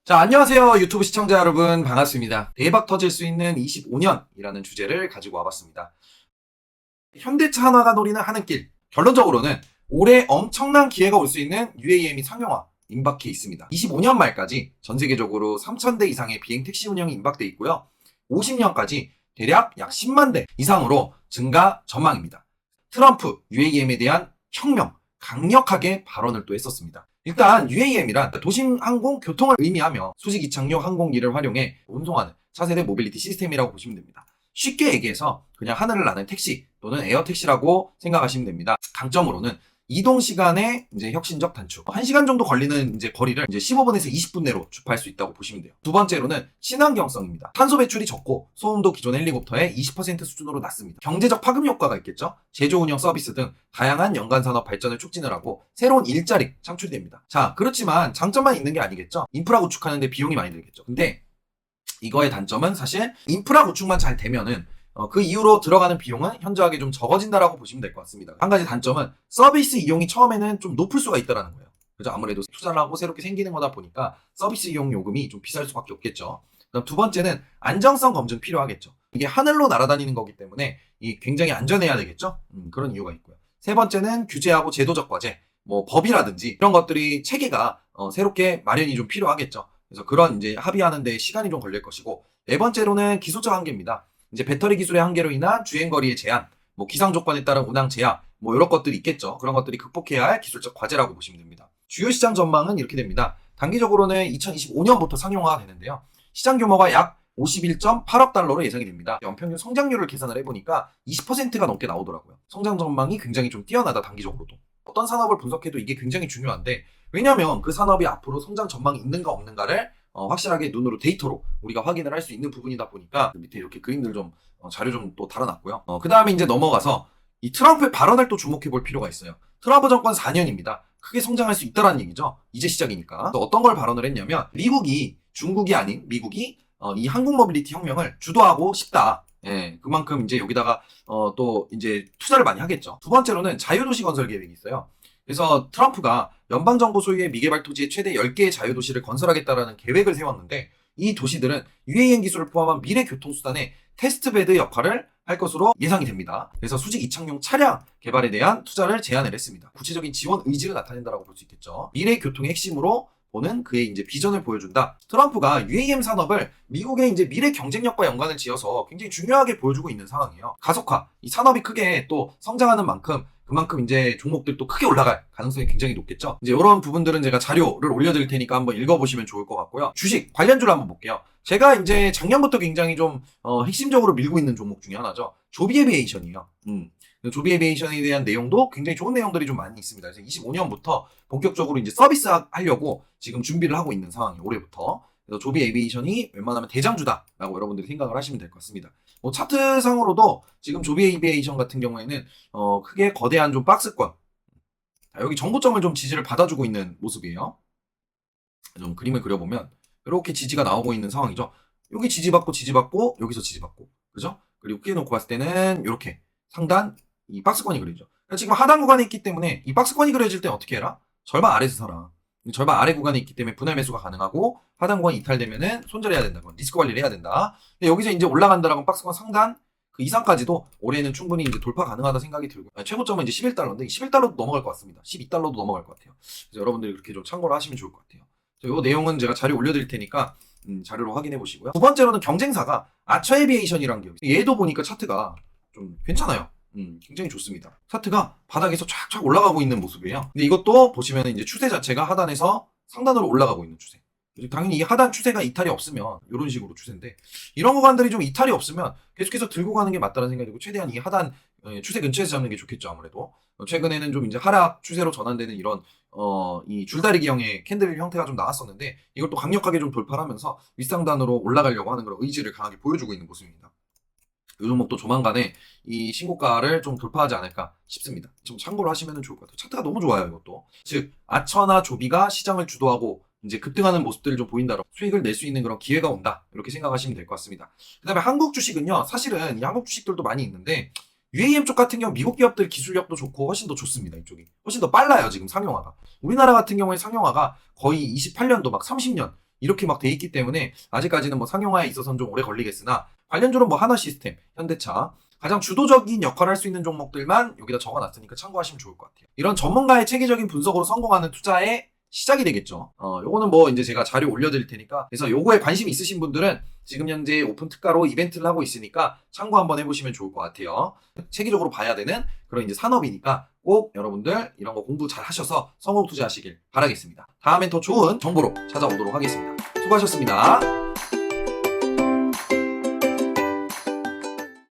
자, 안녕하세요. 유튜브 시청자 여러분. 반갑습니다. 대박 터질 수 있는 25년이라는 주제를 가지고 와봤습니다. 현대차 하나가 노리는 하는 길. 결론적으로는 올해 엄청난 기회가 올 수 있는 UAM이 상용화 임박해 있습니다. 25년 말까지 전 세계적으로 3,000대 이상의 비행 택시 운영이 임박돼 있고요. 50년까지 대략 약 10만 대 이상으로 증가 전망입니다. 트럼프 UAM에 대한 혁명, 강력하게 발언을 또 했었습니다. 일단 UAM이란 도심 항공 교통을 의미하며 수직 이착륙 항공기를 활용해 운송하는 차세대 모빌리티 시스템이라고 보시면 됩니다. 쉽게 얘기해서 그냥 하늘을 나는 택시 또는 에어 택시라고 생각하시면 됩니다. 강점으로는 이동 시간의 이제 혁신적 단축. 1시간 정도 걸리는 이제 거리를 이제 15분에서 20분 내로 주파할 수 있다고 보시면 돼요. 두 번째로는 친환경성입니다. 탄소 배출이 적고 소음도 기존 헬리콥터의 20% 수준으로 낮습니다. 경제적 파급 효과가 있겠죠. 제조 운영 서비스 등 다양한 연간 산업 발전을 촉진을 하고 새로운 일자리 창출됩니다. 자, 그렇지만 장점만 있는 게 아니겠죠. 인프라 구축하는데 비용이 많이 들겠죠. 근데 이거의 단점은 사실 인프라 구축만 잘 되면은 그 이후로 들어가는 비용은 현저하게 좀 적어진다라고 보시면 될 것 같습니다. 한 가지 단점은 서비스 이용이 처음에는 좀 높을 수가 있다라는 거예요. 그죠? 아무래도 투자를 하고 새롭게 생기는 거다 보니까 서비스 이용 요금이 좀 비쌀 수밖에 없겠죠. 그다음 두 번째는 안정성 검증 필요하겠죠. 이게 하늘로 날아다니는 거기 때문에 이 굉장히 안전해야 되겠죠. 그런 이유가 있고요. 세 번째는 규제하고 제도적 과제, 뭐 법이라든지 이런 것들이 체계가 새롭게 마련이 좀 필요하겠죠. 그래서 그런 이제 합의하는 데 시간이 좀 걸릴 것이고, 네 번째로는 기술적 한계입니다. 이제 배터리 기술의 한계로 인한 주행거리의 제한, 뭐 기상 조건에 따른 운항 제한, 뭐 이런 것들이 있겠죠. 그런 것들이 극복해야 할 기술적 과제라고 보시면 됩니다. 주요 시장 전망은 이렇게 됩니다. 단기적으로는 2025년부터 상용화가 되는데요. 시장 규모가 약 51.8억 달러로 예상이 됩니다. 연평균 성장률을 계산을 해보니까 20%가 넘게 나오더라고요. 성장 전망이 굉장히 좀 뛰어나다, 단기적으로도. 어떤 산업을 분석해도 이게 굉장히 중요한데, 왜냐하면 그 산업이 앞으로 성장 전망이 있는가 없는가를 확실하게 눈으로 데이터로 우리가 확인을 할 수 있는 부분이다 보니까 밑에 이렇게 그림들 좀 자료 좀 또 달아놨고요. 그 다음에 이제 넘어가서 이 트럼프의 발언을 또 주목해 볼 필요가 있어요. 트럼프 정권 4년입니다. 크게 성장할 수 있다라는 얘기죠. 이제 시작이니까. 또 어떤 걸 발언을 했냐면, 미국이, 중국이 아닌 미국이 이 항공 모빌리티 혁명을 주도하고 싶다. 예, 그만큼 이제 여기다가 또 이제 투자를 많이 하겠죠. 두 번째로는 자유도시 건설 계획이 있어요. 그래서 트럼프가 연방정부 소유의 미개발 토지의 최대 10개의 자유도시를 건설하겠다라는 계획을 세웠는데, 이 도시들은 UAM 기술을 포함한 미래 교통수단의 테스트베드 역할을 할 것으로 예상이 됩니다. 그래서 수직 이착용 차량 개발에 대한 투자를 제안을 했습니다. 구체적인 지원 의지를 나타낸다라고 볼 수 있겠죠. 미래 교통의 핵심으로 보는 그의 이제 비전을 보여준다. 트럼프가 UAM 산업을 미국의 이제 미래 경쟁력과 연관을 지어서 굉장히 중요하게 보여주고 있는 상황이에요. 가속화, 이 산업이 크게 또 성장하는 만큼 그만큼 이제 종목들도 크게 올라갈 가능성이 굉장히 높겠죠. 이제 이런 부분들은 제가 자료를 올려드릴 테니까 한번 읽어보시면 좋을 것 같고요. 주식 관련주를 한번 볼게요. 제가 이제 작년부터 굉장히 좀 핵심적으로 밀고 있는 종목 중에 하나죠. 조비에비에이션이에요. 조비에비에이션에 대한 내용도 굉장히 좋은 내용들이 좀 많이 있습니다. 그래서 25년부터 본격적으로 이제 서비스 하려고 지금 준비를 하고 있는 상황이에요. 올해부터. 그래서 조비에비에이션이 웬만하면 대장주다라고 여러분들이 생각을 하시면 될 것 같습니다. 뭐 차트상으로도 지금 조비에비에이션 같은 경우에는 크게 거대한 좀 박스권, 여기 정고점을 좀 지지를 받아주고 있는 모습이에요. 좀 그림을 그려보면 이렇게 지지가 나오고 있는 상황이죠. 여기 지지받고 여기서 지지받고, 그죠? 그리고 크게 놓고 봤을 때는 이렇게 상단 이 박스권이 그려져. 그러니까 지금 하단 구간에 있기 때문에 이 박스권이 그려질 때 어떻게 해라? 절반 아래에서 사라. 절반 아래 구간에 있기 때문에 분할 매수가 가능하고, 하단 구간이 이탈되면은 손절해야 된다. 리스크 관리를 해야 된다. 근데 여기서 이제 올라간다라고 박스권 상단 그 이상까지도 올해는 충분히 이제 돌파 가능하다 생각이 들고, 최고점은 이제 11달러인데 11달러도 넘어갈 것 같습니다. 12달러도 넘어갈 것 같아요. 그래서 여러분들이 그렇게 좀 참고를 하시면 좋을 것 같아요. 이 내용은 제가 자료 올려드릴 테니까 자료로 확인해 보시고요. 두 번째로는 경쟁사가 아처에비에이션이라는 기업이, 얘도 보니까 차트가 좀 괜찮아요. 굉장히 좋습니다. 차트가 바닥에서 쫙쫙 올라가고 있는 모습이에요. 근데 이것도 보시면 이제 추세 자체가 하단에서 상단으로 올라가고 있는 추세. 당연히 이 하단 추세가 이탈이 없으면 이런 식으로 추세인데, 이런 구간들이 좀 이탈이 없으면 계속해서 들고 가는 게 맞다는 생각이 들고, 최대한 이 하단 추세 근처에서 잡는 게 좋겠죠. 아무래도 최근에는 좀 이제 하락 추세로 전환되는 이런 이 줄다리기형의 캔들 형태가 좀 나왔었는데, 이걸 또 강력하게 좀 돌파를 하면서 윗상단으로 올라가려고 하는 그런 의지를 강하게 보여주고 있는 모습입니다. 이 종목도 조만간에 이 신고가를 좀 돌파하지 않을까 싶습니다. 좀 참고를 하시면 좋을 것 같아요. 차트가 너무 좋아요, 이것도. 즉, 아처나 조비가 시장을 주도하고 이제 급등하는 모습들을 좀 보인다. 수익을 낼 수 있는 그런 기회가 온다. 이렇게 생각하시면 될 것 같습니다. 그 다음에 한국 주식은요, 사실은 이 한국 주식들도 많이 있는데, UAM 쪽 같은 경우 미국 기업들 기술력도 좋고 훨씬 더 좋습니다. 이쪽이. 훨씬 더 빨라요, 지금 상용화가. 우리나라 같은 경우에 상용화가 거의 28년도 막 30년, 이렇게 막 돼 있기 때문에 아직까지는 뭐 상용화에 있어서는 좀 오래 걸리겠으나 관련주로 뭐 하나시스템, 현대차 가장 주도적인 역할을 할 수 있는 종목들만 여기다 적어놨으니까 참고하시면 좋을 것 같아요. 이런 전문가의 체계적인 분석으로 성공하는 투자의 시작이 되겠죠. 요거는 뭐 이제 제가 자료 올려드릴 테니까 그래서 요거에 관심 있으신 분들은 지금 현재 오픈 특가로 이벤트를 하고 있으니까 참고 한번 해보시면 좋을 것 같아요. 체계적으로 봐야 되는 그런 이제 산업이니까 꼭 여러분들 이런 거 공부 잘 하셔서 성공 투자하시길 바라겠습니다. 다음엔 더 좋은 정보로 찾아오도록 하겠습니다. 수고하셨습니다.